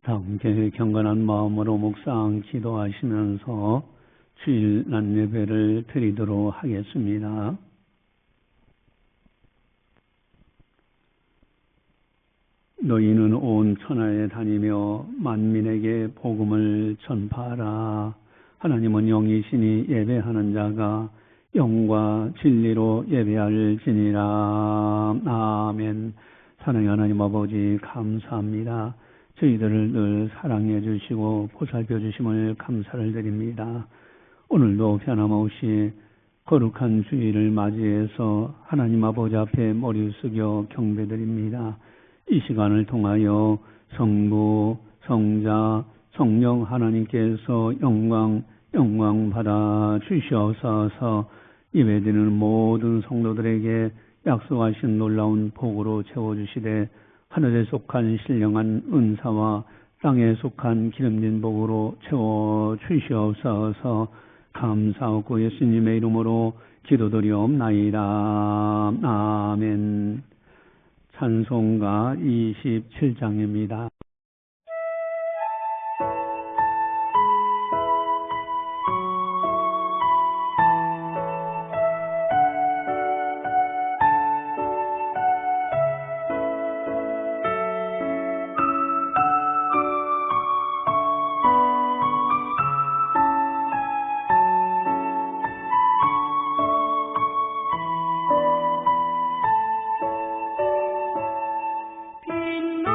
다 함께 경건한 마음으로 묵상 기도하시면서 주일 낮 예배를 드리도록 하겠습니다. 너희는 온 천하에 다니며 만민에게 복음을 전파하라. 하나님은 영이시니 예배하는 자가 영과 진리로 예배할지니라. 아멘. 사랑의 하나님 아버지 감사합니다. 저희들을 늘 사랑해 주시고 보살펴 주심을 감사를 드립니다. 오늘도 변함없이 거룩한 주일을 맞이해서 하나님 아버지 앞에 머리 숙여 경배드립니다. 이 시간을 통하여 성부, 성자, 성령 하나님께서 영광 받아 주시옵소서. 예배드리는 모든 성도들에게 약속하신 놀라운 복으로 채워주시되 하늘에 속한 신령한 은사와 땅에 속한 기름진 복으로 채워주시옵소서. 감사하고 예수님의 이름으로 기도드리옵나이다. 아멘. 찬송가 27장입니다. 빛나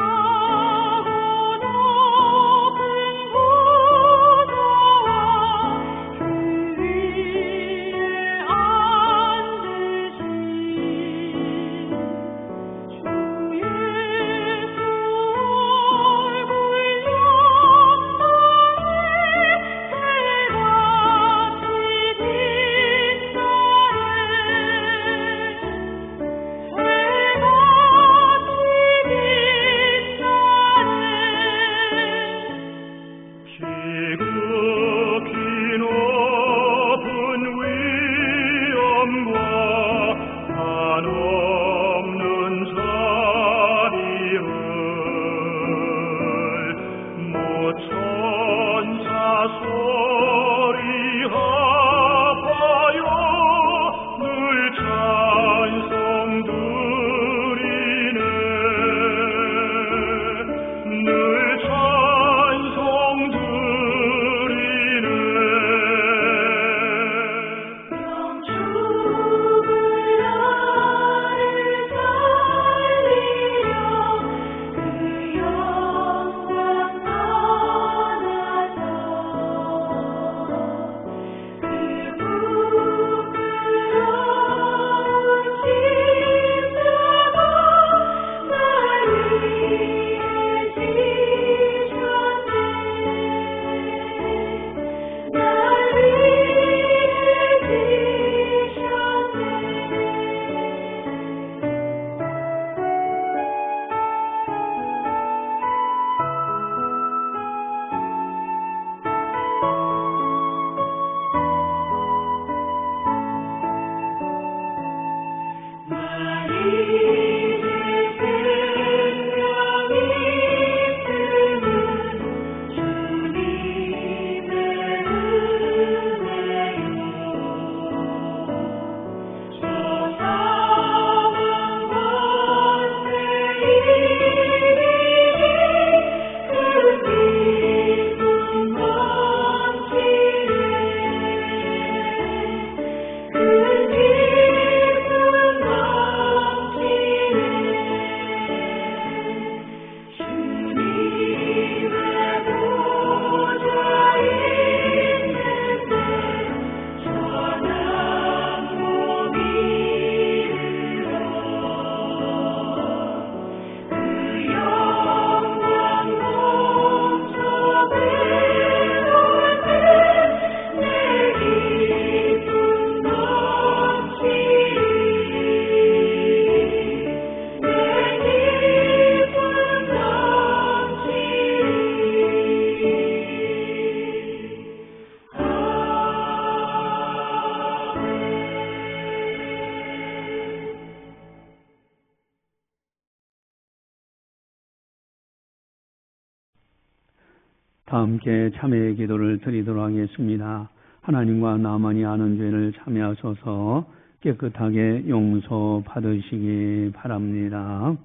다 함께 참회의 기도를 드리도록 하겠습니다. 하나님과 나만이 아는 죄를 참회하소서 깨끗하게 용서받으시기 바랍니다.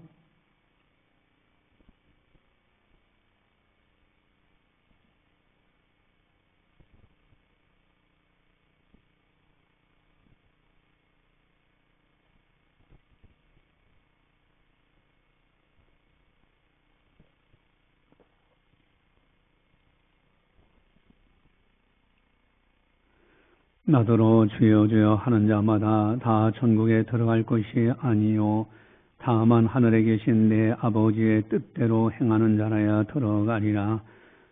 나더러 주여 주여 하는 자마다 다 천국에 들어갈 것이 아니요 다만 하늘에 계신 내 아버지의 뜻대로 행하는 자라야 들어가리라.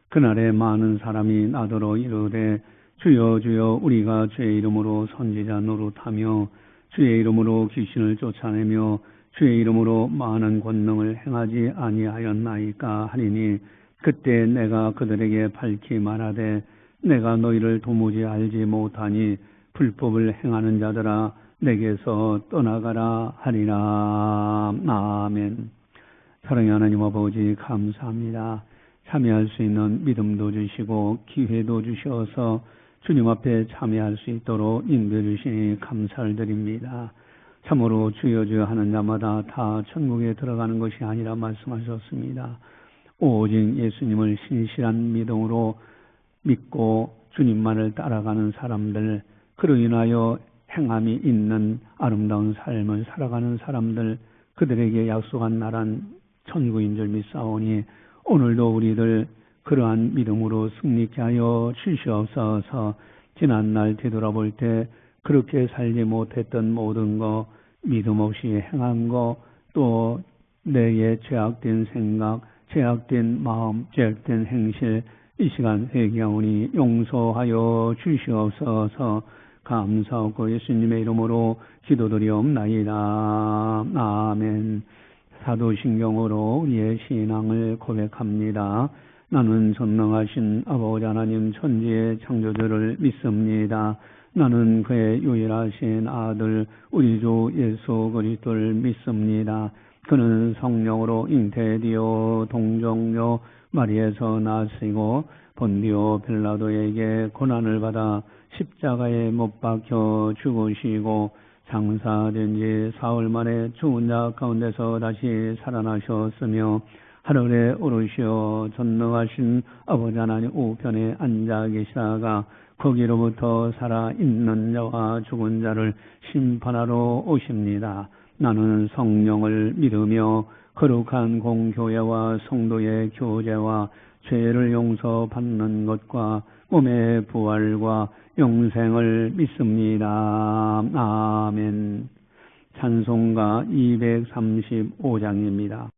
그날에 많은 사람이 나더러 이르되 주여 주여 우리가 주의 이름으로 선지자 노릇하며 주의 이름으로 귀신을 쫓아내며 주의 이름으로 많은 권능을 행하지 아니하였나이까 하리니 그때 내가 그들에게 밝히 말하되 내가 너희를 도무지 알지 못하니 불법을 행하는 자들아 내게서 떠나가라 하리라. 아멘. 사랑의 하나님 아버지 감사합니다. 참여할 수 있는 믿음도 주시고 기회도 주셔서 주님 앞에 참여할 수 있도록 인도해 주시니 감사를 드립니다. 참으로 주여 주여 하는 자마다 다 천국에 들어가는 것이 아니라 말씀하셨습니다. 오직 예수님을 신실한 믿음으로 믿고 주님만을 따라가는 사람들, 그로 인하여 행함이 있는 아름다운 삶을 살아가는 사람들, 그들에게 약속한 나란 천국인 줄 믿사오니 오늘도 우리들 그러한 믿음으로 승리케 하여 주시옵소서. 지난날 되돌아볼 때 그렇게 살지 못했던 모든 거, 믿음 없이 행한 거, 또 내게 죄악된 생각, 죄악된 마음, 죄악된 행실, 이 시간 회개하오니 용서하여 주시옵소서. 감사하고 예수님의 이름으로 기도드리옵나이다. 아멘. 사도신경으로 우리의 신앙을 고백합니다. 나는 전능하신 아버지 하나님 천지의 창조주를 믿습니다. 나는 그의 유일하신 아들 우리 주 예수 그리스도를 믿습니다. 그는 성령으로 잉태되어 동정녀 마리에서 나시고 본디오 빌라도에게 고난을 받아 십자가에 못 박혀 죽으시고 장사된 지 사흘 만에 죽은 자 가운데서 다시 살아나셨으며 하늘에 오르시어 전능하신 아버지 하나님 우편에 앉아 계시다가 거기로부터 살아있는 자와 죽은 자를 심판하러 오십니다. 나는 성령을 믿으며 거룩한 공교회와 성도의 교제와 죄를 용서받는 것과 몸의 부활과 영생을 믿습니다. 아멘. 찬송가 235장입니다.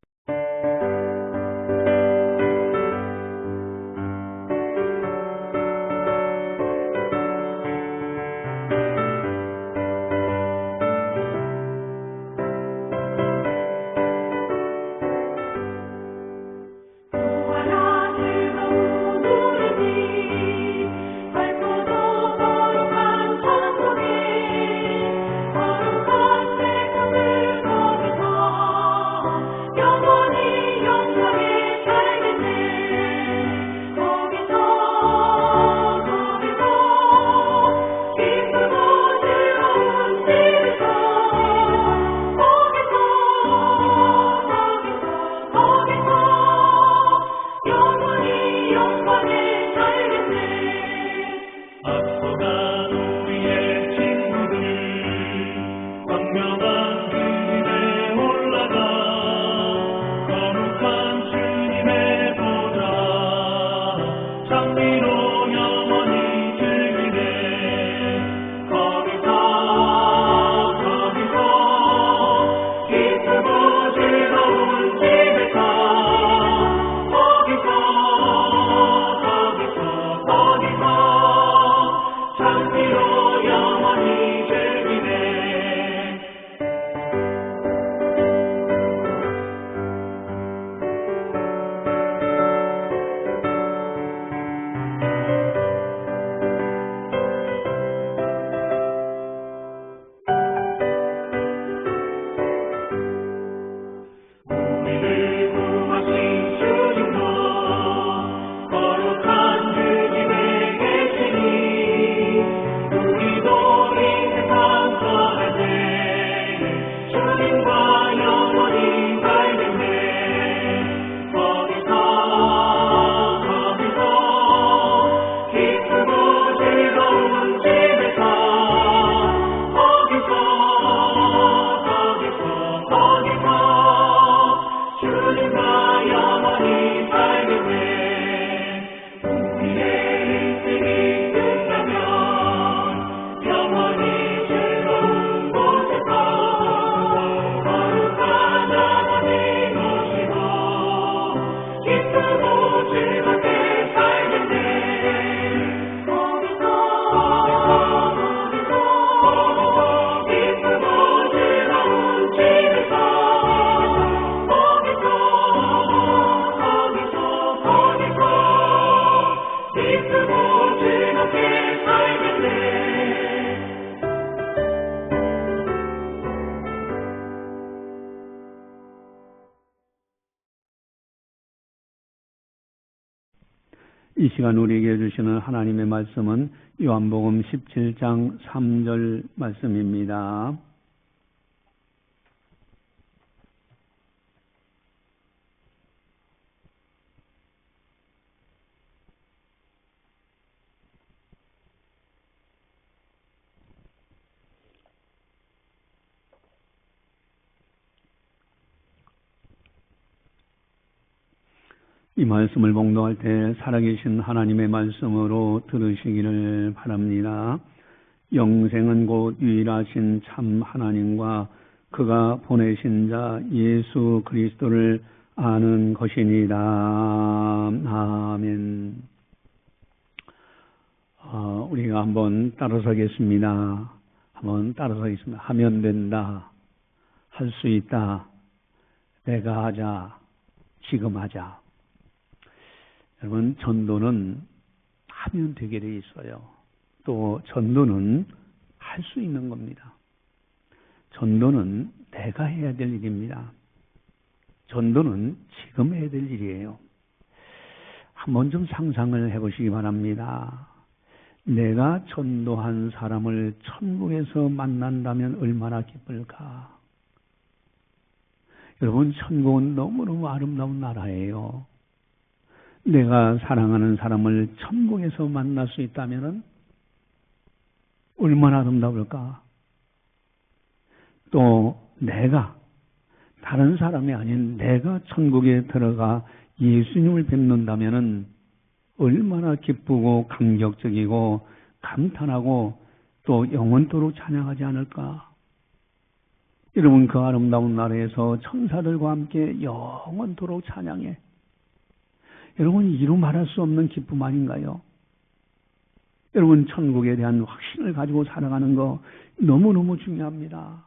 영 이 시간 우리에게 주시는 하나님의 말씀은 요한복음 17장 3절 말씀입니다. 이 말씀을 봉독할 때 살아계신 하나님의 말씀으로 들으시기를 바랍니다. 영생은 곧 유일하신 참 하나님과 그가 보내신 자 예수 그리스도를 아는 것이니라. 아멘. 우리가 한번 따라서겠습니다. 한번 따라서겠습니다. 하면 된다. 할 수 있다. 내가 하자. 지금 하자. 여러분, 전도는 하면 되게 돼 있어요. 또 전도는 할 수 있는 겁니다. 전도는 내가 해야 될 일입니다. 전도는 지금 해야 될 일이에요. 한번 좀 상상을 해보시기 바랍니다. 내가 전도한 사람을 천국에서 만난다면 얼마나 기쁠까? 여러분, 천국은 너무너무 아름다운 나라예요. 내가 사랑하는 사람을 천국에서 만날 수 있다면 얼마나 아름다울까? 또 내가 다른 사람이 아닌 내가 천국에 들어가 예수님을 뵙는다면 얼마나 기쁘고 감격적이고 감탄하고 또 영원토록 찬양하지 않을까? 여러분, 그 아름다운 나라에서 천사들과 함께 영원토록 찬양해. 여러분, 이루 말할 수 없는 기쁨 아닌가요? 여러분, 천국에 대한 확신을 가지고 살아가는 거 너무너무 중요합니다.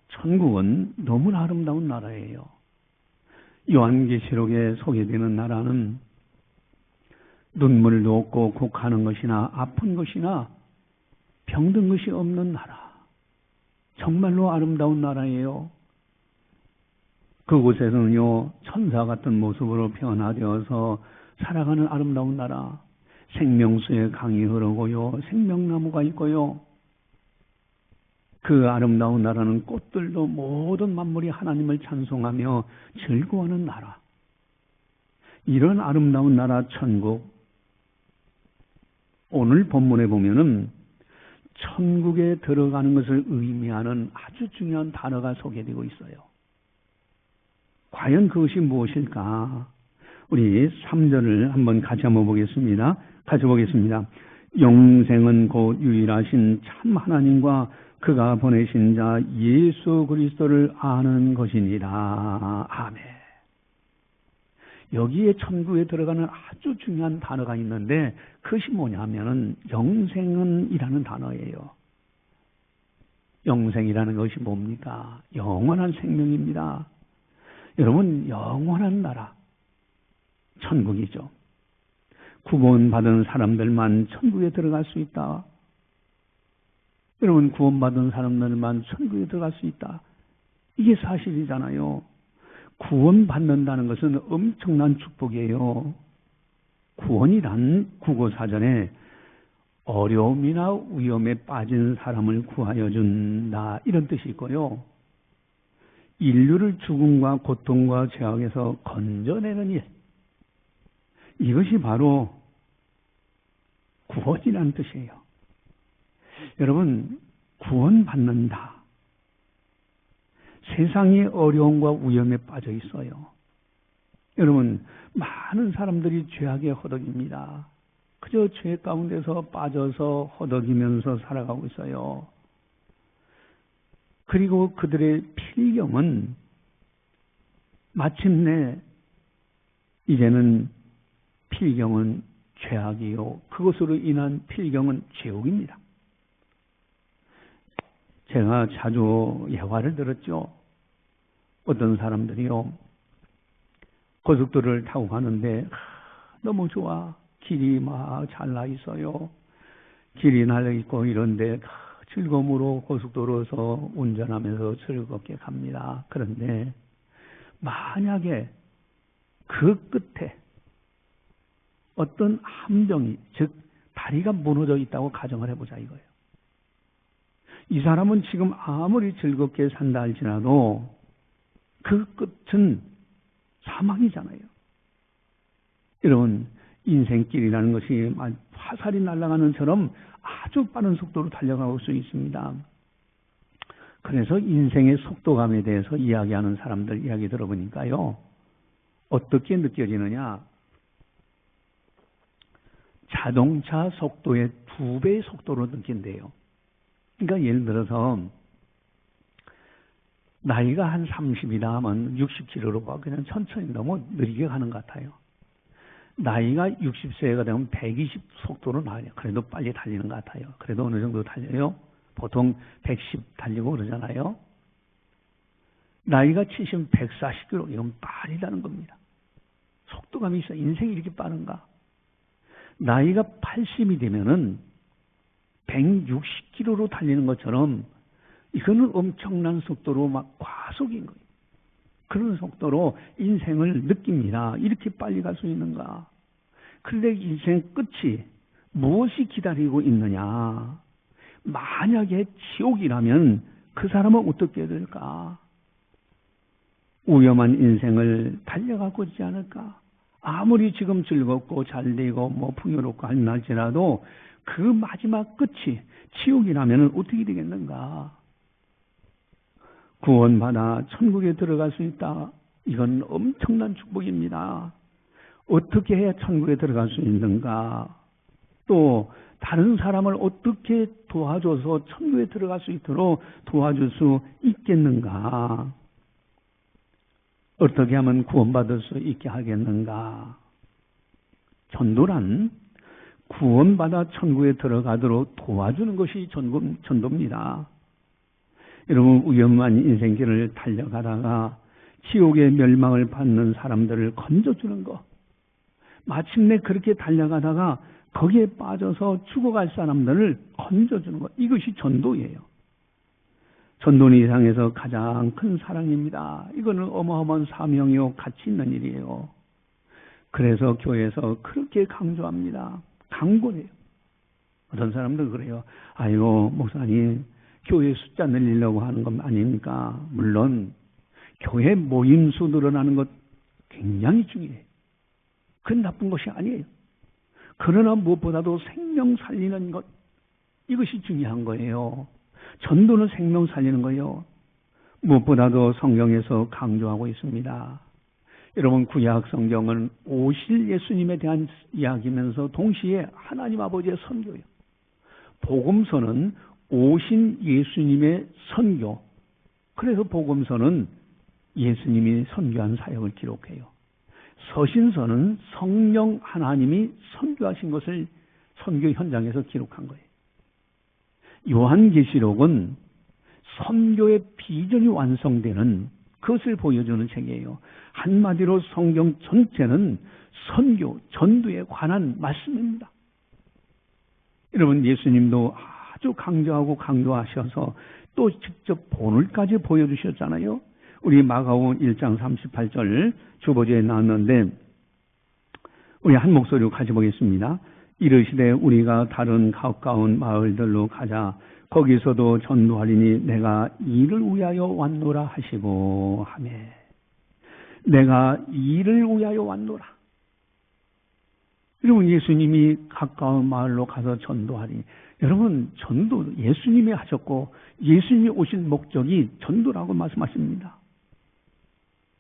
천국은 너무나 아름다운 나라예요. 요한계시록에 소개되는 나라는 눈물도 없고 곡하는 것이나 아픈 것이나 병든 것이 없는 나라. 정말로 아름다운 나라예요. 그곳에서는요, 천사 같은 모습으로 변화되어서 살아가는 아름다운 나라, 생명수의 강이 흐르고요, 생명나무가 있고요. 그 아름다운 나라는 꽃들도 모든 만물이 하나님을 찬송하며 즐거워하는 나라. 이런 아름다운 나라 천국. 오늘 본문에 보면은 천국에 들어가는 것을 의미하는 아주 중요한 단어가 소개되고 있어요. 과연 그것이 무엇일까? 우리 3절을 한번 같이 한번 보겠습니다. 같이 보겠습니다. 영생은 곧 유일하신 참 하나님과 그가 보내신 자 예수 그리스도를 아는 것이니라. 아멘. 여기에 천국에 들어가는 아주 중요한 단어가 있는데 그것이 뭐냐면은 영생은 이라는 단어예요. 영생이라는 것이 뭡니까? 영원한 생명입니다. 여러분, 영원한 나라, 천국이죠. 구원받은 사람들만 천국에 들어갈 수 있다. 여러분, 구원받은 사람들만 천국에 들어갈 수 있다. 이게 사실이잖아요. 구원받는다는 것은 엄청난 축복이에요. 구원이란 국어사전에 어려움이나 위험에 빠진 사람을 구하여 준다, 이런 뜻이 있고요. 인류를 죽음과 고통과 죄악에서 건져내는 일. 이것이 바로 구원이라는 뜻이에요. 여러분, 구원받는다. 세상이 어려움과 위험에 빠져 있어요. 여러분, 많은 사람들이 죄악에 허덕입니다. 그저 죄 가운데서 빠져서 허덕이면서 살아가고 있어요. 그리고 그들의 필경은 마침내 이제는 필경은 죄악이요, 그것으로 인한 필경은 지옥입니다. 제가 자주 예화를 들었죠. 어떤 사람들이요, 고속도로를 타고 가는데 너무 좋아. 길이 막 잘 나 있어요. 길이 날 있고 이런데 즐거움으로 고속도로에서 운전하면서 즐겁게 갑니다. 그런데 만약에 그 끝에 어떤 함정이, 즉 다리가 무너져 있다고 가정을 해보자 이거예요. 이 사람은 지금 아무리 즐겁게 산다 할지라도 그 끝은 사망이잖아요. 여러분, 인생길이라는 것이 화살이 날아가는 처럼 아주 빠른 속도로 달려갈 수 있습니다. 그래서 인생의 속도감에 대해서 이야기하는 사람들 이야기 들어보니까요, 어떻게 느껴지느냐? 자동차 속도의 2배의 속도로 느낀대요. 그러니까 예를 들어서 나이가 한 30이다 하면 60km로 그냥 천천히 너무 느리게 가는 것 같아요. 나이가 60세가 되면 120 속도로 나와요. 그래도 빨리 달리는 것 같아요. 그래도 어느 정도 달려요? 보통 110 달리고 그러잖아요. 나이가 70, 140km, 이건 빠르다는 겁니다. 속도감이 있어. 인생이 이렇게 빠른가? 나이가 80이 되면은 160km로 달리는 것처럼 이거는 엄청난 속도로 막 과속인 거예요. 그런 속도로 인생을 느낍니다. 이렇게 빨리 갈 수 있는가? 그런데 인생 끝이 무엇이 기다리고 있느냐? 만약에 지옥이라면 그 사람은 어떻게 될까? 위험한 인생을 달려가고 있지 않을까? 아무리 지금 즐겁고 잘되고 풍요롭고 할지라도 그 마지막 끝이 지옥이라면 어떻게 되겠는가? 구원받아 천국에 들어갈 수 있다. 이건 엄청난 축복입니다. 어떻게 해야 천국에 들어갈 수 있는가? 또 다른 사람을 어떻게 도와줘서 천국에 들어갈 수 있도록 도와줄 수 있겠는가? 어떻게 하면 구원받을 수 있게 하겠는가? 전도란 구원받아 천국에 들어가도록 도와주는 것이 전도입니다. 여러분, 위험한 인생길을 달려가다가 지옥의 멸망을 받는 사람들을 건져주는 것, 마침내 그렇게 달려가다가 거기에 빠져서 죽어갈 사람들을 건져주는 것, 이것이 전도예요. 전도는 이 세상에서 가장 큰 사랑입니다. 이거는 어마어마한 사명이요, 가치 있는 일이에요. 그래서 교회에서 그렇게 강조합니다. 강권해요. 어떤 사람들 그래요. 아이고, 목사님, 교회 숫자 늘리려고 하는 것 아닙니까? 물론 교회 모임 수 늘어나는 것 굉장히 중요해요. 그건 나쁜 것이 아니에요. 그러나 무엇보다도 생명 살리는 것, 이것이 중요한 거예요. 전도는 생명 살리는 거예요. 무엇보다도 성경에서 강조하고 있습니다. 여러분, 구약 성경은 오실 예수님에 대한 이야기면서 동시에 하나님 아버지의 선교예요. 복음서는 오신 예수님의 선교. 그래서 복음서는 예수님이 선교한 사역을 기록해요. 서신서는 성령 하나님이 선교하신 것을 선교 현장에서 기록한 거예요. 요한계시록은 선교의 비전이 완성되는 그것을 보여주는 책이에요. 한마디로 성경 전체는 선교, 전도에 관한 말씀입니다. 여러분, 예수님도 아주 강조하고 강조하셔서 또 직접 본을까지 보여주셨잖아요. 우리 마가복음 1장 38절 주보지에 나왔는데 우리 한 목소리로 같이 보겠습니다. 이르시되 우리가 다른 가까운 마을들로 가자. 거기서도 전도하리니 내가 이를 위하여 왔노라 하시고 하매. 내가 이를 위하여 왔노라. 여러분, 예수님이 가까운 마을로 가서 전도하리. 여러분, 전도 예수님이 하셨고 예수님이 오신 목적이 전도라고 말씀하십니다.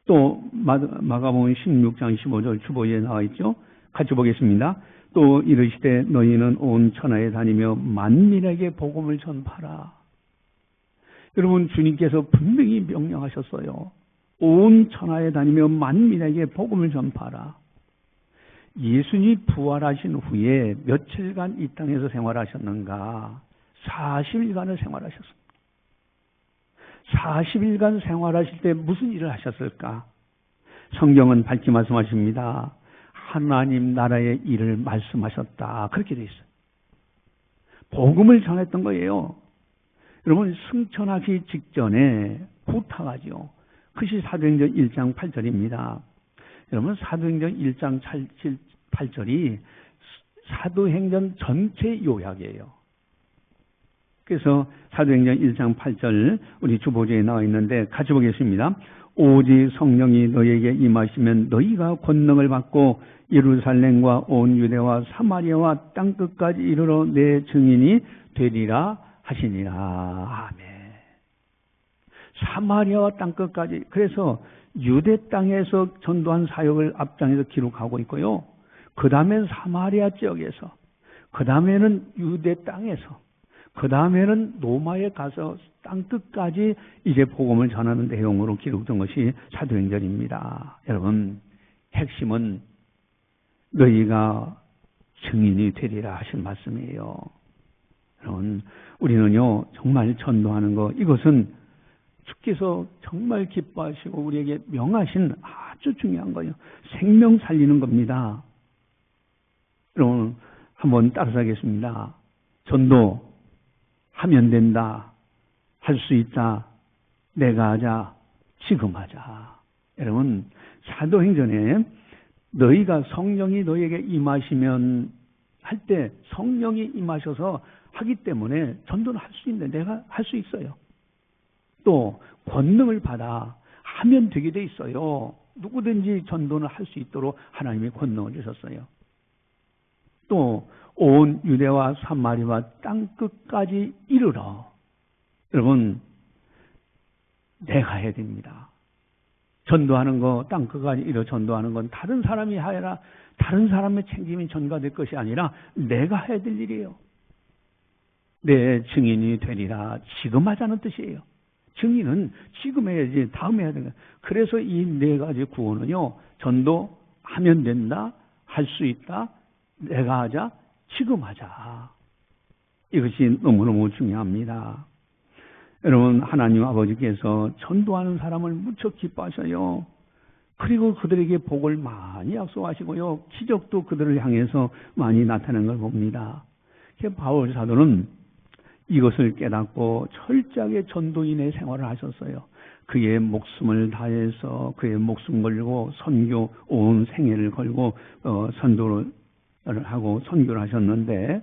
또 마가복음 16장 15절 주보에 나와 있죠. 같이 보겠습니다. 또 이르시되 너희는 온 천하에 다니며 만민에게 복음을 전파라. 여러분, 주님께서 분명히 명령하셨어요. 온 천하에 다니며 만민에게 복음을 전파라. 예수님이 부활하신 후에 며칠간 이 땅에서 생활하셨는가? 40일간을 생활하셨습니다. 40일간 생활하실 때 무슨 일을 하셨을까? 성경은 밝히 말씀하십니다. 하나님 나라의 일을 말씀하셨다. 그렇게 되어 있어요. 복음을 전했던 거예요. 여러분, 승천하기 직전에 부탁하죠. 그것이 사도행전 1장 8절입니다. 여러분, 사도행전 1장 8절이 사도행전 전체 요약이에요. 그래서 사도행전 1장 8절 우리 주보지에 나와 있는데 같이 보겠습니다. 오직 성령이 너희에게 임하시면 너희가 권능을 받고 예루살렘과 온 유대와 사마리아와 땅끝까지 이르러 내 증인이 되리라 하시니라. 아멘. 사마리아와 땅끝까지. 그래서 유대 땅에서 전도한 사역을 앞장에서 기록하고 있고요. 그 다음엔 사마리아 지역에서, 그 다음에는 유대 땅에서, 그 다음에는 로마에 가서 땅끝까지 이제 복음을 전하는 내용으로 기록된 것이 사도행전입니다. 여러분, 핵심은 너희가 증인이 되리라 하신 말씀이에요. 여러분, 우리는요, 정말 전도하는 거, 이것은 주께서 정말 기뻐하시고 우리에게 명하신 아주 중요한 거예요. 생명 살리는 겁니다. 여러분, 한번 따라서 하겠습니다. 전도 하면 된다. 할 수 있다. 내가 하자. 지금 하자. 여러분, 사도행전에 너희가 성령이 너희에게 임하시면 할 때 성령이 임하셔서 하기 때문에 전도는 할 수 있는데 내가 할 수 있어요. 또 권능을 받아 하면 되게 돼 있어요. 누구든지 전도는 할 수 있도록 하나님이 권능을 주셨어요. 또 온 유대와 사마리아와 땅끝까지 이르러. 여러분, 내가 해야 됩니다. 전도하는 거, 땅끝까지 이르러 전도하는 건 다른 사람이 하여라, 다른 사람의 책임이 전가될 것이 아니라 내가 해야 될 일이에요. 내 증인이 되리라. 지금 하자는 뜻이에요. 증인은 지금 해야지, 다음에 해야 되는 거예요. 그래서 이 네 가지 구호는요, 전도하면 된다, 할 수 있다, 내가 하자, 지금 하자. 이것이 너무너무 중요합니다. 여러분, 하나님 아버지께서 전도하는 사람을 무척 기뻐하셔요. 그리고 그들에게 복을 많이 약속하시고요. 기적도 그들을 향해서 많이 나타나는 걸 봅니다. 바울 사도는 이것을 깨닫고 철저하게 전도인의 생활을 하셨어요. 그의 목숨을 다해서 그의 목숨 걸고 선교 온 생애를 걸고 선도를 하고 선교를 하셨는데,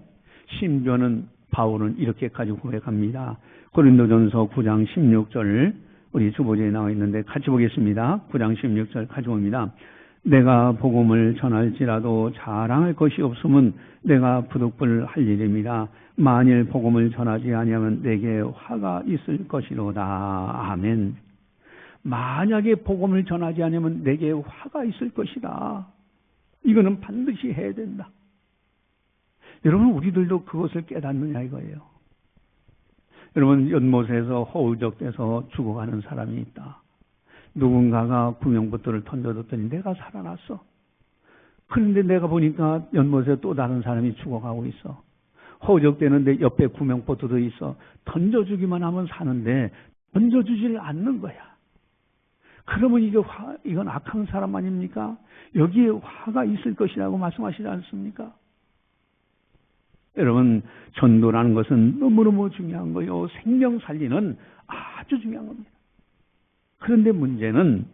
심지어는 바울은 이렇게까지 고백합니다. 고린도전서 9장 16절 우리 주보지에 나와 있는데 같이 보겠습니다. 9장 16절 같이 봅니다. 내가 복음을 전할지라도 자랑할 것이 없으면 내가 부득불 할 일입니다. 만일 복음을 전하지 아니하면 내게 화가 있을 것이로다. 아멘. 만약에 복음을 전하지 않으면 내게 화가 있을 것이다. 이거는 반드시 해야 된다. 여러분, 우리들도 그것을 깨닫느냐 이거예요. 여러분, 연못에서 허우적대서 죽어가는 사람이 있다. 누군가가 구명보트를 던져줬더니 내가 살아났어. 그런데 내가 보니까 연못에 또 다른 사람이 죽어가고 있어. 허우적대는데 옆에 구명보트도 있어. 던져주기만 하면 사는데 던져주지를 않는 거야. 그러면 이건 악한 사람 아닙니까? 여기에 화가 있을 것이라고 말씀하시지 않습니까? 여러분, 전도라는 것은 너무너무 중요한 거예요. 생명 살리는 아주 중요한 겁니다. 그런데 문제는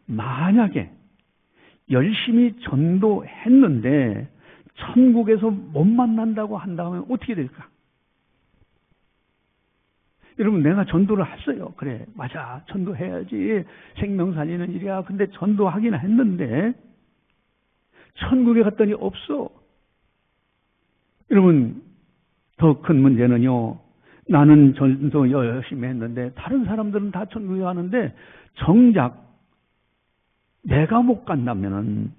만약에 열심히 전도했는데 천국에서 못 만난다고 한다면 어떻게 될까? 여러분, 내가 전도를 했어요. 그래, 맞아. 전도해야지. 생명 살리는 일이야. 근데 전도하긴 했는데 천국에 갔더니 없어. 여러분, 더 큰 문제는요, 나는 전도 열심히 했는데 다른 사람들은 다 천국에 가는데 정작 내가 못 간다면은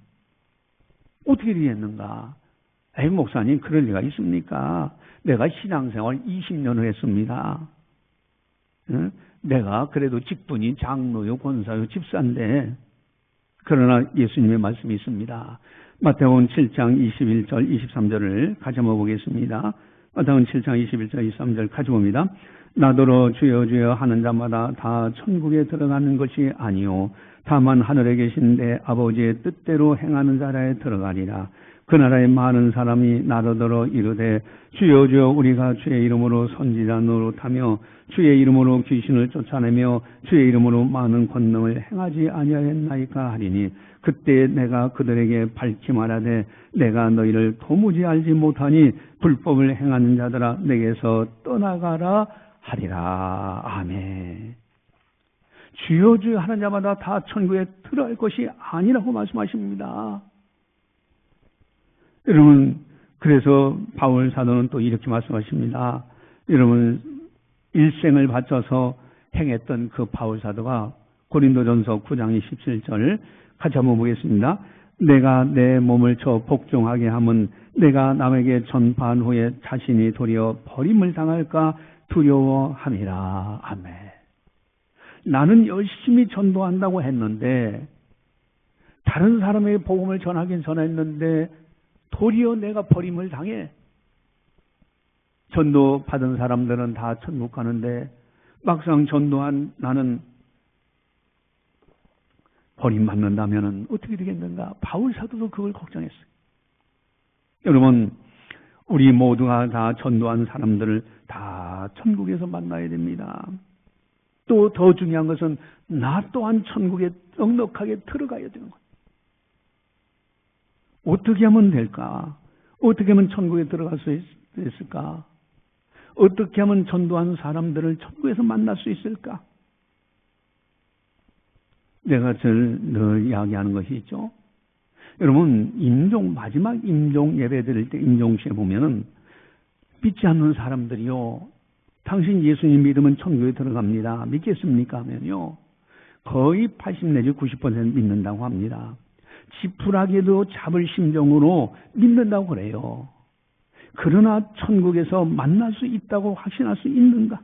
어떻게 되겠는가? 에이, 목사님, 그럴 리가 있습니까? 내가 신앙생활 20년을 했습니다. 내가 그래도 직분이 장로요, 권사요, 집사인데. 그러나 예수님의 말씀이 있습니다. 마태복음 7장 21절, 23절을 같이 한번 보겠습니다. 마태복음 7장 21절, 23절 같이 봅니다. 나더러 주여 주여 하는 자마다 다 천국에 들어가는 것이 아니요 다만 하늘에 계신 내 아버지의 뜻대로 행하는 자라에 들어가리라. 그 나라에 많은 사람이 나더러 이르되 주여 주여 우리가 주의 이름으로 선지자 노릇하며 주의 이름으로 귀신을 쫓아내며 주의 이름으로 많은 권능을 행하지 아니하였나이까 하리니 그때 내가 그들에게 밝히 말하되 내가 너희를 도무지 알지 못하니 불법을 행하는 자들아 내게서 떠나가라 하리라. 아멘. 주여 주여 하는 자마다 다 천국에 들어갈 것이 아니라고 말씀하십니다. 여러분, 그래서 바울 사도는 또 이렇게 말씀하십니다. 여러분, 일생을 바쳐서 행했던 그 바울 사도가 고린도전서 9장 27절 같이 한번 보겠습니다. 내가 내 몸을 저 복종하게 하면 내가 남에게 전파한 후에 자신이 도리어 버림을 당할까 두려워함이라. 아멘. 나는 열심히 전도한다고 했는데 다른 사람에게 복음을 전하긴 전했는데 도리어 내가 버림을 당해. 전도 받은 사람들은 다 천국 가는데 막상 전도한 나는 버림받는다면 어떻게 되겠는가? 바울 사도도 그걸 걱정했어요. 여러분, 우리 모두가 다 전도한 사람들을 다 천국에서 만나야 됩니다. 또 더 중요한 것은 나 또한 천국에 넉넉하게 들어가야 되는 거예요. 어떻게 하면 될까? 어떻게 하면 천국에 들어갈 수 있을까? 어떻게 하면 전도한 사람들을 천국에서 만날 수 있을까? 내가 늘 이야기하는 것이 있죠. 여러분, 마지막 임종 예배 드릴 때 임종시에 보면은 믿지 않는 사람들이요, 당신 예수님 믿으면 천국에 들어갑니다. 믿겠습니까? 하면요, 거의 80 내지 90% 믿는다고 합니다. 지푸라기도 잡을 심정으로 믿는다고 그래요. 그러나 천국에서 만날 수 있다고 확신할 수 있는가?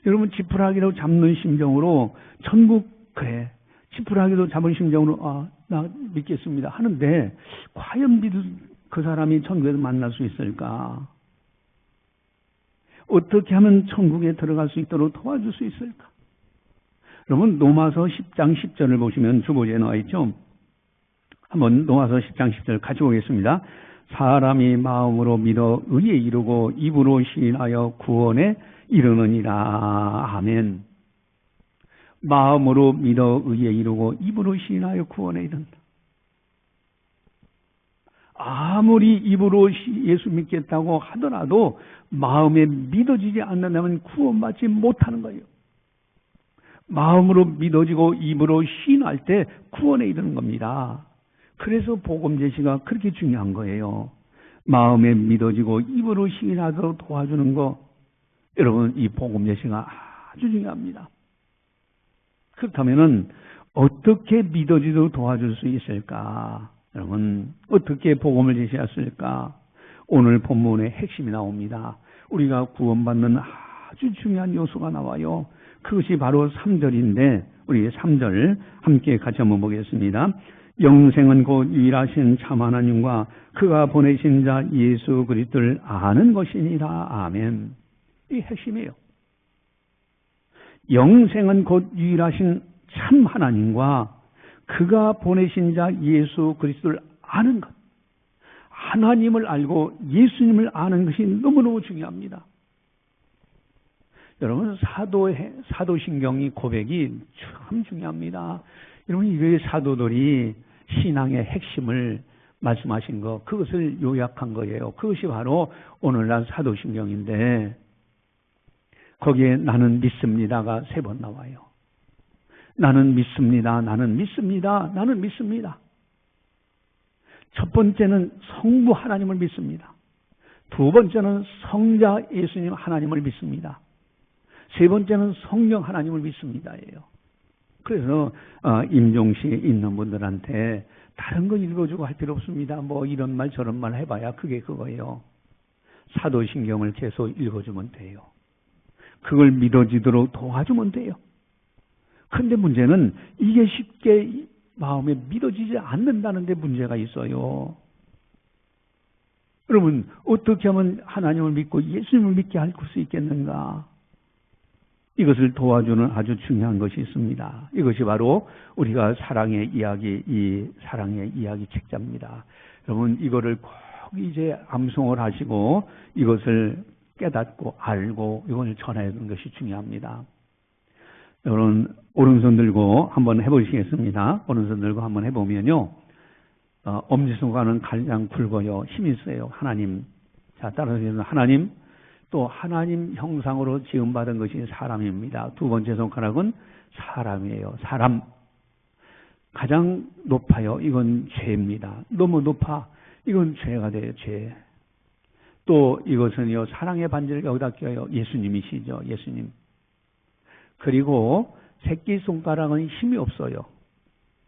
여러분, 지푸라기로 잡는 심정으로 천국, 그래, 지푸라기도 잡은 심정으로 나 믿겠습니다 하는데 과연 그 사람이 천국에서 만날 수 있을까? 어떻게 하면 천국에 들어갈 수 있도록 도와줄 수 있을까? 여러분, 로마서 10장 10절을 보시면 주보지에 나와 있죠. 한번 로마서 10장 10절 같이 보겠습니다. 사람이 마음으로 믿어 의에 이르고 입으로 시인하여 구원에 이르느니라. 아멘. 마음으로 믿어 의에 이르고 입으로 시인하여 구원에 이른다. 아무리 입으로 예수 믿겠다고 하더라도 마음에 믿어지지 않는다면 구원받지 못하는 거예요. 마음으로 믿어지고 입으로 시인할 때 구원에 이르는 겁니다. 그래서 복음 제시가 그렇게 중요한 거예요. 마음에 믿어지고 입으로 시인하도록 도와주는 거, 여러분, 이 복음 제시가 아주 중요합니다. 그렇다면은 어떻게 믿어지도록 도와줄 수 있을까? 여러분, 어떻게 복음을 제시했을까? 오늘 본문의 핵심이 나옵니다. 우리가 구원받는 아주 중요한 요소가 나와요. 그것이 바로 3절인데 우리 3절 함께 같이 한번 보겠습니다. 영생은 곧 유일하신 참 하나님과 그가 보내신 자 예수 그리스도를 아는 것이니라. 아멘. 이 핵심이에요. 영생은 곧 유일하신 참 하나님과 그가 보내신 자 예수 그리스도를 아는 것. 하나님을 알고 예수님을 아는 것이 너무너무 중요합니다. 여러분, 사도신경이 고백이 참 중요합니다. 여러분, 이게 사도들이 신앙의 핵심을 말씀하신 거, 그것을 요약한 거예요. 그것이 바로 오늘날 사도신경인데 거기에 나는 믿습니다가 3번 나와요. 나는 믿습니다. 나는 믿습니다. 나는 믿습니다. 첫 번째는 성부 하나님을 믿습니다. 두 번째는 성자 예수님 하나님을 믿습니다. 세 번째는 성령 하나님을 믿습니다예요. 그래서 임종시에 있는 분들한테 다른 거 읽어주고 할 필요 없습니다. 뭐 이런 말 저런 말 해봐야 그게 그거예요. 사도신경을 계속 읽어주면 돼요. 그걸 믿어지도록 도와주면 돼요. 그런데 문제는 이게 쉽게 마음에 믿어지지 않는다는 데 문제가 있어요. 여러분, 어떻게 하면 하나님을 믿고 예수님을 믿게 할 수 있겠는가? 이것을 도와주는 아주 중요한 것이 있습니다. 이것이 바로 우리가 사랑의 이야기, 이 사랑의 이야기 책자입니다. 여러분, 이거를 꼭 이제 암송을 하시고 이것을 깨닫고 알고 이걸 전해야 하는 것이 중요합니다. 여러분, 오른손 들고 한번 해보시겠습니다. 오른손 들고 한번 해보면요. 엄지손가락은 가장 굵어요. 힘이 있어요. 하나님. 자, 따라서 하나님. 또 하나님 형상으로 지음받은 것이 사람입니다. 두 번째 손가락은 사람이에요. 사람. 가장 높아요. 이건 죄입니다. 너무 높아. 이건 죄가 돼요. 죄. 또 이것은요. 사랑의 반지를 여기다 껴요. 예수님이시죠. 예수님. 그리고 새끼손가락은 힘이 없어요.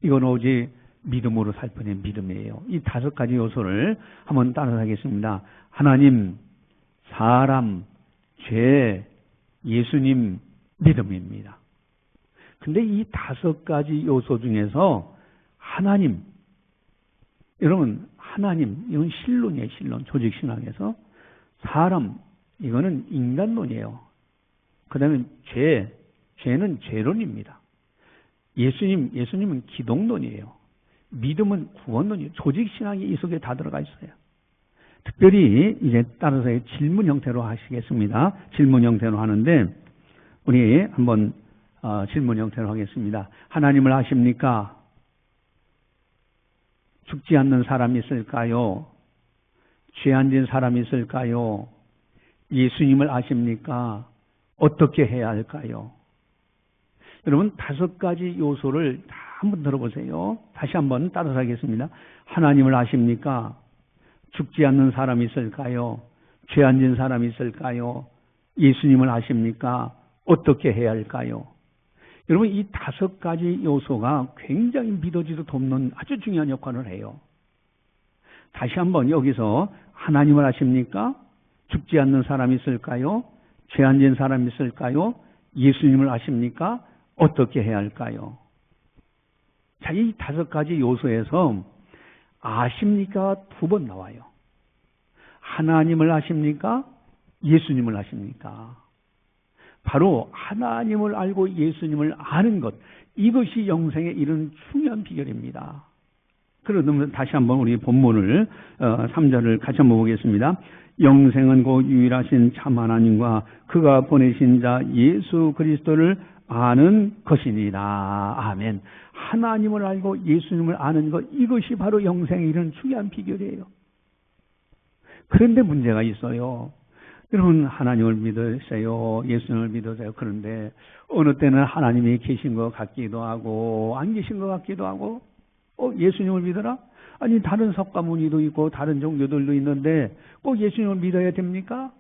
이건 오직 믿음으로 살 뿐의 믿음이에요. 이 다섯 가지 요소를 한번 따라서 하겠습니다. 하나님, 사람, 죄, 예수님, 믿음입니다. 근데 이 다섯 가지 요소 중에서 하나님, 여러분, 하나님, 이건 신론이에요, 신론. 조직신학에서. 사람, 이거는 인간론이에요. 그 다음에 죄는 죄론입니다. 예수님은 기독론이에요. 믿음은 구원론이에요. 조직신학이 이 속에 다 들어가 있어요. 특별히 이제 따라서 질문 형태로 하시겠습니다. 질문 형태로 하는데, 우리 한번 질문 형태로 하겠습니다. 하나님을 아십니까? 죽지 않는 사람이 있을까요? 죄 안 진 사람이 있을까요? 예수님을 아십니까? 어떻게 해야 할까요? 여러분, 다섯 가지 요소를 다 한번 들어보세요. 다시 한번 따라서 하겠습니다. 하나님을 아십니까? 죽지 않는 사람이 있을까요? 죄 안 진 사람이 있을까요? 예수님을 아십니까? 어떻게 해야 할까요? 여러분, 이 다섯 가지 요소가 굉장히 믿어지도 돕는 아주 중요한 역할을 해요. 다시 한번 여기서 하나님을 아십니까? 죽지 않는 사람이 있을까요? 죄 안 진 사람이 있을까요? 예수님을 아십니까? 어떻게 해야 할까요? 자, 이 다섯 가지 요소에서 아십니까? 두 번 나와요. 하나님을 아십니까? 예수님을 아십니까? 바로 하나님을 알고 예수님을 아는 것, 이것이 영생에 이르는 중요한 비결입니다. 그러면 다시 한번 우리 본문을 3절을 같이 한번 보겠습니다. 영생은 곧 유일하신 참 하나님과 그가 보내신 자 예수 그리스도를 아는 것이니라. 아멘. 하나님을 알고 예수님을 아는 것, 이것이 바로 영생에 이르는 중요한 비결이에요. 그런데 문제가 있어요. 여러분, 하나님을 믿으세요. 예수님을 믿으세요. 그런데 어느 때는 하나님이 계신 것 같기도 하고 안 계신 것 같기도 하고, 예수님을 믿어라? 아니, 다른 석가모니도 있고 다른 종교들도 있는데 꼭 예수님을 믿어야 됩니까?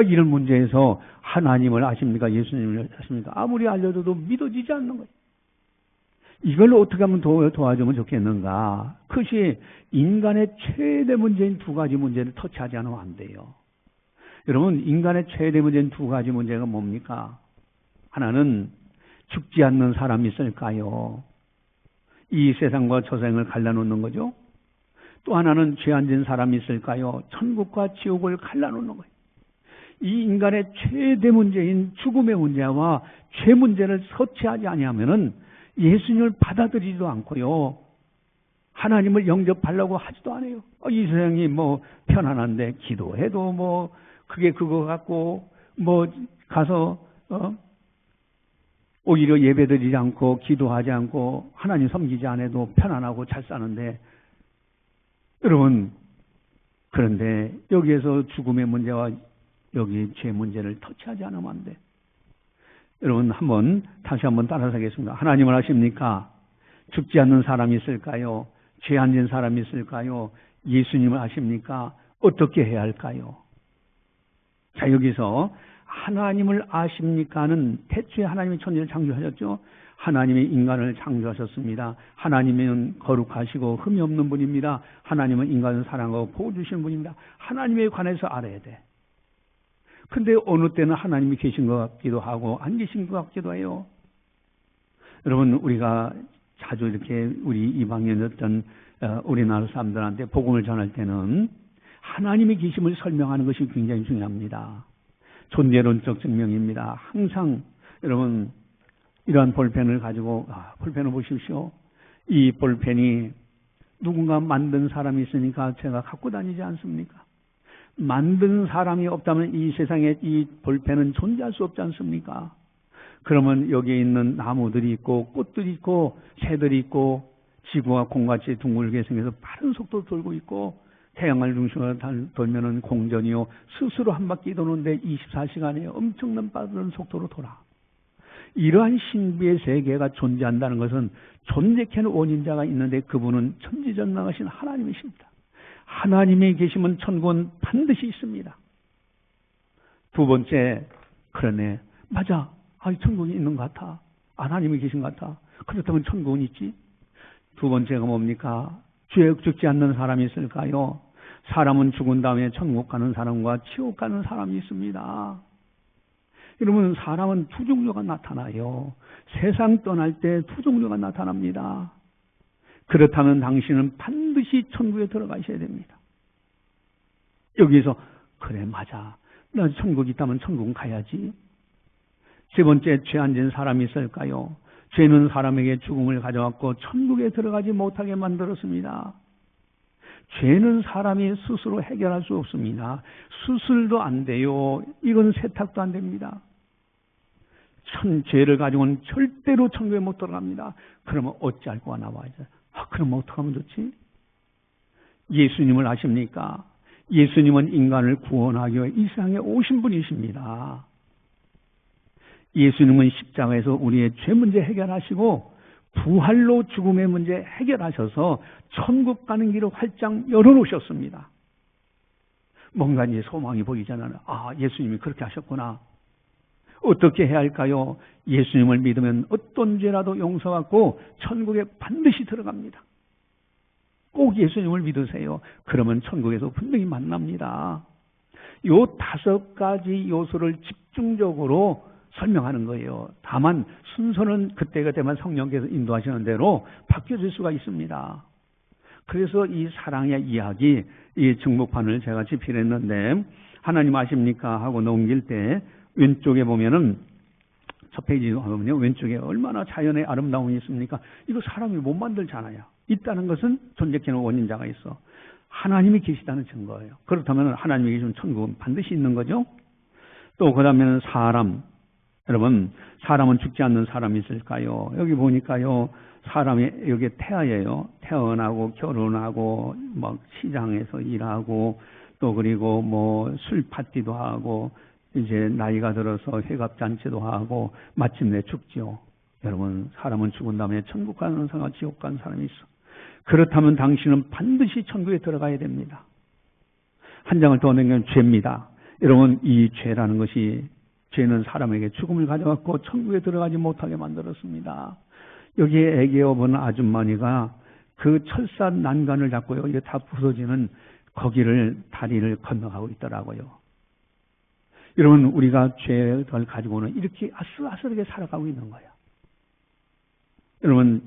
이런 문제에서 하나님을 아십니까? 예수님을 아십니까? 아무리 알려줘도 믿어지지 않는 거예요. 이걸 어떻게 하면 도와주면 좋겠는가? 그것이 인간의 최대 문제인 두 가지 문제를 터치하지 않으면 안 돼요. 여러분, 인간의 최대 문제인 두 가지 문제가 뭡니까? 하나는 죽지 않는 사람이 있을까요? 이 세상과 저생을 갈라놓는 거죠. 또 하나는 죄 안 진 사람이 있을까요? 천국과 지옥을 갈라놓는 거예요. 이 인간의 최대 문제인 죽음의 문제와 죄 문제를 터치하지 아니하면은 예수님을 받아들이지도 않고요. 하나님을 영접하려고 하지도 않아요. 이 세상이 편안한데 기도해도 그게 그거 같고 가서 오히려 예배드리지 않고 기도하지 않고 하나님 섬기지 않아도 편안하고 잘 사는데, 여러분, 그런데 여기에서 죽음의 문제와 여기 죄 문제를 터치하지 않으면 안 돼. 여러분, 다시 한번 따라서 하겠습니다. 하나님을 아십니까? 죽지 않는 사람이 있을까요? 죄 안 진 사람이 있을까요? 예수님을 아십니까? 어떻게 해야 할까요? 자, 여기서 하나님을 아십니까는 태초에 하나님이 천지를 창조하셨죠. 하나님이 인간을 창조하셨습니다. 하나님은 거룩하시고 흠이 없는 분입니다. 하나님은 인간을 사랑하고 보호 주시는 분입니다. 하나님에 관해서 알아야 돼. 근데 어느 때는 하나님이 계신 것 같기도 하고 안 계신 것 같기도 해요. 여러분, 우리가 자주 이렇게 우리 이방인이었던 우리나라 사람들한테 복음을 전할 때는 하나님의 계심을 설명하는 것이 굉장히 중요합니다. 존재론적 증명입니다. 항상 여러분, 이러한 볼펜을 가지고 볼펜을 보십시오. 이 볼펜이 누군가 만든 사람이 있으니까 제가 갖고 다니지 않습니까? 만든 사람이 없다면 이 세상에 이 볼펜은 존재할 수 없지 않습니까? 그러면 여기에 있는 나무들이 있고 꽃들이 있고 새들이 있고 지구가 공같이 둥글게 생겨서 빠른 속도로 돌고 있고 태양을 중심으로 돌면은 공전이요 스스로 한 바퀴 도는데 24시간에 엄청난 빠른 속도로 돌아. 이러한 신비의 세계가 존재한다는 것은 존재케는 원인자가 있는데 그분은 천지전능하신 하나님이십니다. 하나님이 계시면 천국은 반드시 있습니다. 두 번째, 그러네. 맞아. 천국이 있는 것 같아. 하나님이 계신 것 같아. 그렇다면 천국은 있지. 두 번째가 뭡니까? 죄 죽지 않는 사람이 있을까요? 사람은 죽은 다음에 천국 가는 사람과 지옥 가는 사람이 있습니다. 여러분, 사람은 두 종류가 나타나요. 세상 떠날 때 두 종류가 나타납니다. 그렇다면 당신은 반드시 천국에 들어가셔야 됩니다. 여기서 그래 맞아. 나 천국이 있다면 천국은 가야지. 세 번째, 죄 안 진 사람이 있을까요? 죄는 사람에게 죽음을 가져왔고 천국에 들어가지 못하게 만들었습니다. 죄는 사람이 스스로 해결할 수 없습니다. 수술도 안 돼요. 이건 세탁도 안 됩니다. 죄를 가지고는 절대로 천국에 못 들어갑니다. 그러면 어찌할 거가 나와야죠. 그럼 어떡하면 좋지? 예수님을 아십니까? 예수님은 인간을 구원하기 위해 이 세상에 오신 분이십니다. 예수님은 십자가에서 우리의 죄 문제 해결하시고 부활로 죽음의 문제 해결하셔서 천국 가는 길을 활짝 열어놓으셨습니다. 뭔가 이제 소망이 보이잖아요. 예수님이 그렇게 하셨구나. 어떻게 해야 할까요? 예수님을 믿으면 어떤 죄라도 용서받고 천국에 반드시 들어갑니다. 꼭 예수님을 믿으세요. 그러면 천국에서 분명히 만납니다. 요 5가지 요소를 집중적으로 설명하는 거예요. 다만 순서는 그때그때만 성령께서 인도하시는 대로 바뀌어질 수가 있습니다. 그래서 이 사랑의 이야기, 이 증복판을 제가 집필했는데 하나님 아십니까? 하고 넘길 때 왼쪽에 보면은 첫 페이지 보면요. 왼쪽에 얼마나 자연의 아름다움이 있습니까? 이거 사람이 못 만들잖아요. 있다는 것은 존재케는 원인자가 있어. 하나님이 계시다는 증거예요. 그렇다면 하나님이 계시면 천국은 반드시 있는 거죠. 또 그다음에는 사람. 여러분, 사람은 죽지 않는 사람이 있을까요? 여기 보니까요, 사람이 여기 태아예요. 태어나고 결혼하고 막 시장에서 일하고 또 그리고 뭐 술 파티도 하고 이제 나이가 들어서 회갑 잔치도 하고 마침내 죽지요. 여러분, 사람은 죽은 다음에 천국 가는 사람과 지옥 가는 사람이 있어. 그렇다면 당신은 반드시 천국에 들어가야 됩니다. 한 장을 더 넘기면 죄입니다. 여러분, 이 죄라는 것이 죄는 사람에게 죽음을 가져왔고 천국에 들어가지 못하게 만들었습니다. 여기에 애기어 본 아줌마니가 그 철산 난간을 잡고요. 이게 다 부서지는 거기를 다리를 건너가고 있더라고요. 여러분, 우리가 죄를 가지고는 이렇게 아슬아슬하게 살아가고 있는 거예요. 여러분,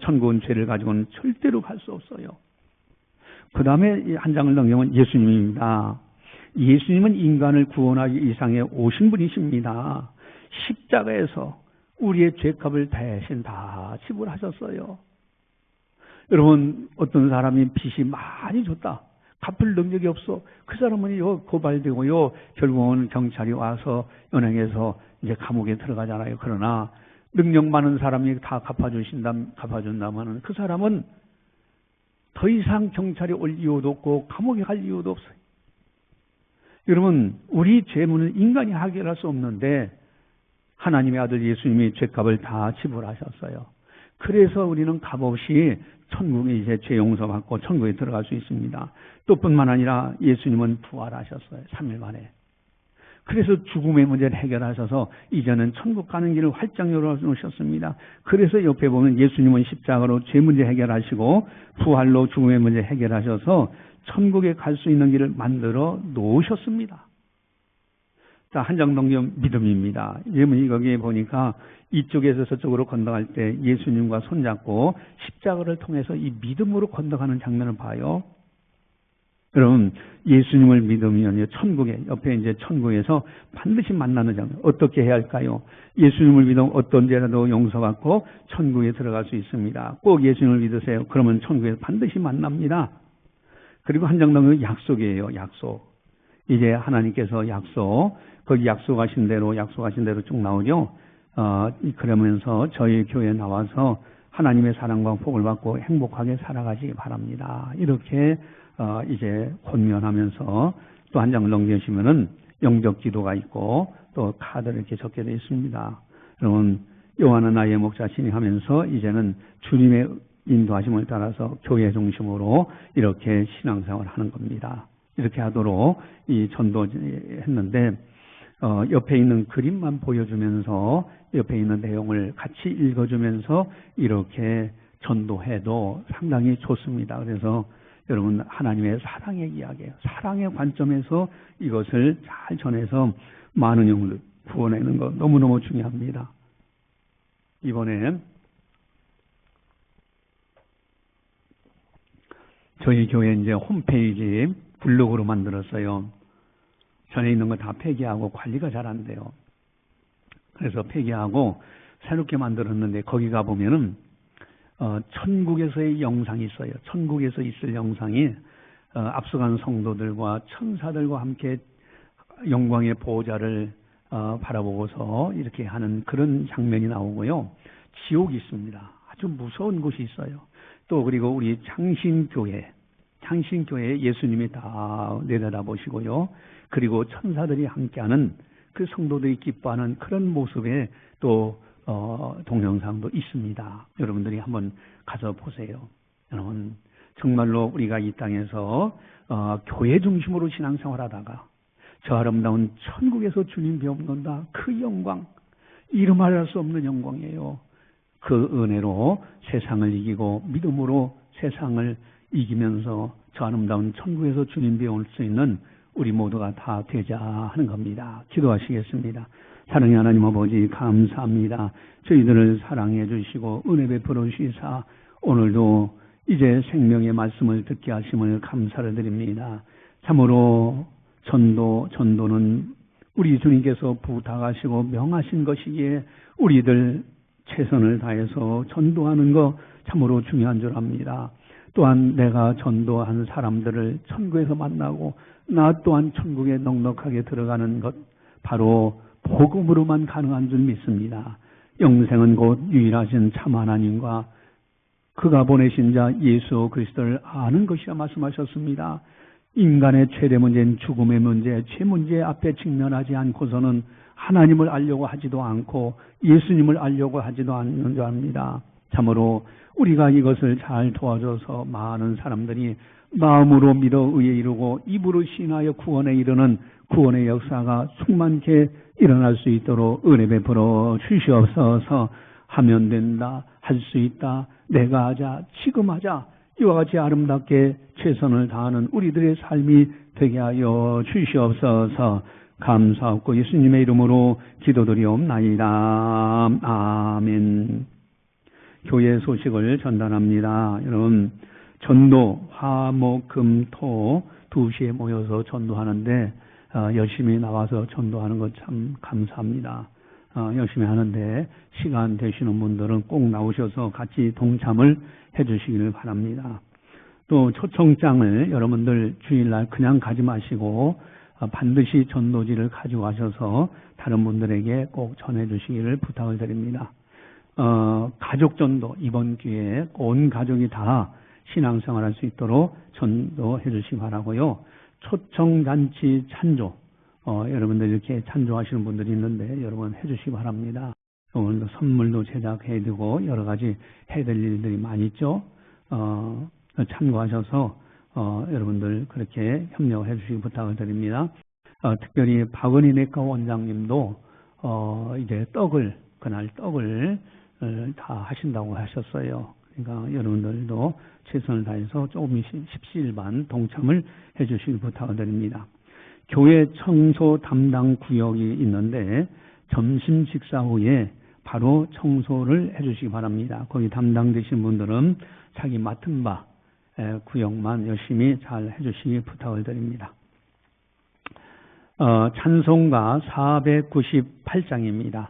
천국은 죄를 가지고는 절대로 갈 수 없어요. 그 다음에 한 장을 넘기면 예수님입니다. 예수님은 인간을 구원하기 이상에 오신 분이십니다. 십자가에서 우리의 죄값을 대신 다 지불하셨어요. 여러분, 어떤 사람이 빚이 많이 줬다. 갚을 능력이 없어. 그 사람은 고발되고요. 결국은 경찰이 와서 은행에서 이제 감옥에 들어가잖아요. 그러나 능력 많은 사람이 다 갚아준다면 그 사람은 더 이상 경찰이 올 이유도 없고 감옥에 갈 이유도 없어요. 여러분, 우리 죄문은 인간이 해결할 수 없는데 하나님의 아들 예수님이 죄값을 다 지불하셨어요. 그래서 우리는 값없이 천국에 이제 죄 용서받고 천국에 들어갈 수 있습니다. 또 뿐만 아니라 예수님은 부활하셨어요. 3일 만에. 그래서 죽음의 문제를 해결하셔서 이제는 천국 가는 길을 활짝 열어놓으셨습니다. 그래서 옆에 보면 예수님은 십자가로 죄 문제 해결하시고 부활로 죽음의 문제 해결하셔서 천국에 갈 수 있는 길을 만들어 놓으셨습니다. 자, 한 장 넘기면 믿음입니다. 여러분, 거기에 보니까 이쪽에서 저쪽으로 건너갈 때 예수님과 손잡고 십자가를 통해서 이 믿음으로 건너가는 장면을 봐요. 여러분, 예수님을 믿으면 천국에, 옆에 이제 천국에서 반드시 만나는 장면. 어떻게 해야 할까요? 예수님을 믿으면 어떤 죄라도 용서받고 천국에 들어갈 수 있습니다. 꼭 예수님을 믿으세요. 그러면 천국에서 반드시 만납니다. 그리고 한 장 넘으면 약속이에요. 약속. 이제 하나님께서 거기 약속하신 대로 쭉 나오죠. 그러면서 저희 교회에 나와서 하나님의 사랑과 복을 받고 행복하게 살아가시기 바랍니다. 이렇게 이제 권면하면서 또 한 장을 넘기시면은 영적 기도가 있고 또 카드를 이렇게 적게 되어 있습니다. 여러분, 요한은 나의 목자시니 하면서 이제는 주님의 인도하심을 따라서 교회 중심으로 이렇게 신앙생활을 하는 겁니다. 이렇게 하도록 이 전도했는데 옆에 있는 그림만 보여주면서 옆에 있는 내용을 같이 읽어주면서 이렇게 전도해도 상당히 좋습니다. 그래서 여러분, 하나님의 사랑의 이야기예요. 사랑의 관점에서 이것을 잘 전해서 많은 영혼을 구원하는 것 너무너무 중요합니다. 이번에 저희 교회 이제 홈페이지 블로그로 만들었어요. 전에 있는 거 다 폐기하고 관리가 잘 안 돼요. 그래서 폐기하고 새롭게 만들었는데 거기 가보면은 천국에서의 영상이 있어요. 천국에서 있을 영상이 앞서간 성도들과 천사들과 함께 영광의 보호자를 바라보고서 이렇게 하는 그런 장면이 나오고요. 지옥이 있습니다. 아주 무서운 곳이 있어요. 또 그리고 우리 창신교회에 예수님이 다 내려다보시고요. 그리고 천사들이 함께하는 그 성도들이 기뻐하는 그런 모습의 또 동영상도 있습니다. 여러분들이 한번 가서 보세요. 여러분, 정말로 우리가 이 땅에서 교회 중심으로 신앙생활하다가 저 아름다운 천국에서 주님 배움건다. 그 영광, 이름할 수 없는 영광이에요. 그 은혜로 세상을 이기고 믿음으로 세상을 이기면서 저 아름다운 천국에서 주님 배울 수 있는 우리 모두가 다 되자 하는 겁니다. 기도하시겠습니다. 사랑의 하나님 아버지, 감사합니다. 저희들을 사랑해 주시고 은혜 베풀어 주시사 오늘도 이제 생명의 말씀을 듣게 하심을 감사를 드립니다. 참으로 전도는 우리 주님께서 부탁하시고 명하신 것이기에 우리들 최선을 다해서 전도하는 것 참으로 중요한 줄 압니다. 또한 내가 전도한 사람들을 천국에서 만나고 나 또한 천국에 넉넉하게 들어가는 것 바로 복음으로만 가능한 줄 믿습니다. 영생은 곧 유일하신 참 하나님과 그가 보내신 자 예수 그리스도를 아는 것이라 말씀하셨습니다. 인간의 최대 문제는 죽음의 문제, 죄 문제 앞에 직면하지 않고서는 하나님을 알려고 하지도 않고 예수님을 알려고 하지도 않는 줄 압니다. 참으로 우리가 이것을 잘 도와줘서 많은 사람들이 마음으로 믿어 의에 이르고 입으로 신하여 구원에 이르는 구원의 역사가 충만케 일어날 수 있도록 은혜 베풀어 주시옵소서. 하면 된다, 할 수 있다, 내가 하자, 지금 하자, 이와 같이 아름답게 최선을 다하는 우리들의 삶이 되게 하여 주시옵소서. 감사하고 예수님의 이름으로 기도드리옵나이다. 아멘. 교회 소식을 전달합니다. 여러분, 전도 화목금토 2시에 모여서 전도하는데 열심히 나와서 전도하는 것 참 감사합니다. 열심히 하는데 시간 되시는 분들은 꼭 나오셔서 같이 동참을 해주시기를 바랍니다. 또 초청장을 여러분들 주일날 그냥 가지 마시고 반드시 전도지를 가지고 가셔서 다른 분들에게 꼭 전해주시기를 부탁을 드립니다. 가족 전도 이번 기회에 온 가족이 다 신앙생활할 수 있도록 전도해 주시기 바라고요. 초청잔치 찬조 여러분들 이렇게 찬조하시는 분들이 있는데 여러분 해주시기 바랍니다. 오늘도 선물도 제작해야 되고 여러 가지 해야 될 일들이 많이 있죠. 참고하셔서 여러분들 그렇게 협력해 주시기 부탁을 드립니다. 특별히 박은희 내과 원장님도 이제 그날 떡을 다 하신다고 하셨어요. 그러니까 여러분들도 최선을 다해서 조금씩 십시일반 동참을 해 주시기 부탁을 드립니다. 교회 청소 담당 구역이 있는데 점심 식사 후에 바로 청소를 해 주시기 바랍니다. 거기 담당되신 분들은 자기 맡은 바 구역만 열심히 잘 해 주시기 부탁을 드립니다. 찬송가 498장입니다.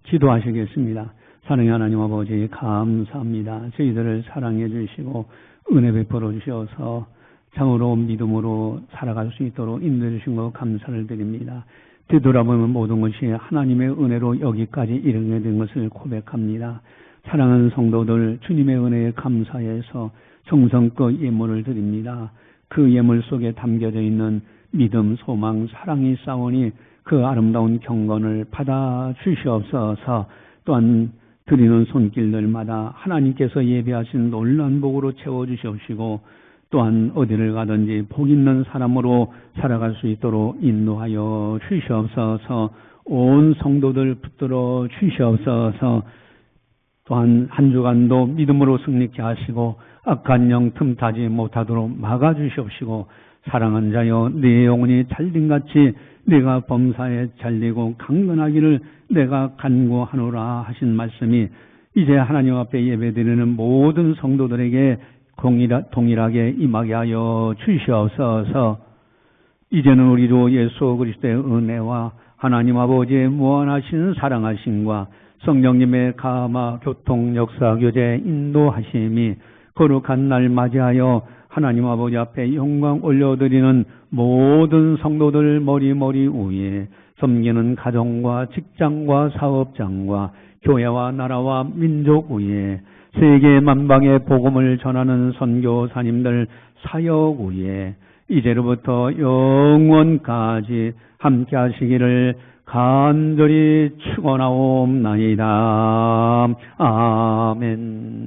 기도하시겠습니다. 사랑의 하나님 아버지 감사합니다. 저희들을 사랑해 주시고 은혜 베풀어 주셔서 참으로 믿음으로 살아갈 수 있도록 인도해 주신 것 감사를 드립니다. 되돌아보면 모든 것이 하나님의 은혜로 여기까지 이르게 된 것을 고백합니다. 사랑하는 성도들 주님의 은혜에 감사해서 정성껏 예물을 드립니다. 그 예물 속에 담겨져 있는 믿음, 소망, 사랑이 싸우니 그 아름다운 경건을 받아 주시옵소서. 또한 드리는 손길들마다 하나님께서 예비하신 놀라운 복으로 채워주시옵시고 또한 어디를 가든지 복 있는 사람으로 살아갈 수 있도록 인도하여 주시옵소서. 온 성도들 붙들어 주시옵소서. 또한 한 주간도 믿음으로 승리케 하시고 악한 영 틈타지 못하도록 막아주시옵시고 사랑한 자여 네 영혼이 잘림같이 내가 범사에 잘리고 강건하기를 내가 간구하노라 하신 말씀이 이제 하나님 앞에 예배드리는 모든 성도들에게 동일하게 임하게 하여 주시옵소서. 이제는 우리 주 예수 그리스도의 은혜와 하나님 아버지의 무한하신 사랑하심과 성령님의 감화 교통 역사 교제 인도하심이 거룩한 날 맞이하여 하나님 아버지 앞에 영광 올려드리는 모든 성도들 머리 위에 섬기는 가정과 직장과 사업장과 교회와 나라와 민족 위에 세계 만방의 복음을 전하는 선교사님들 사역 위에 이제로부터 영원까지 함께 하시기를 간절히 축원하옵나이다. 아멘.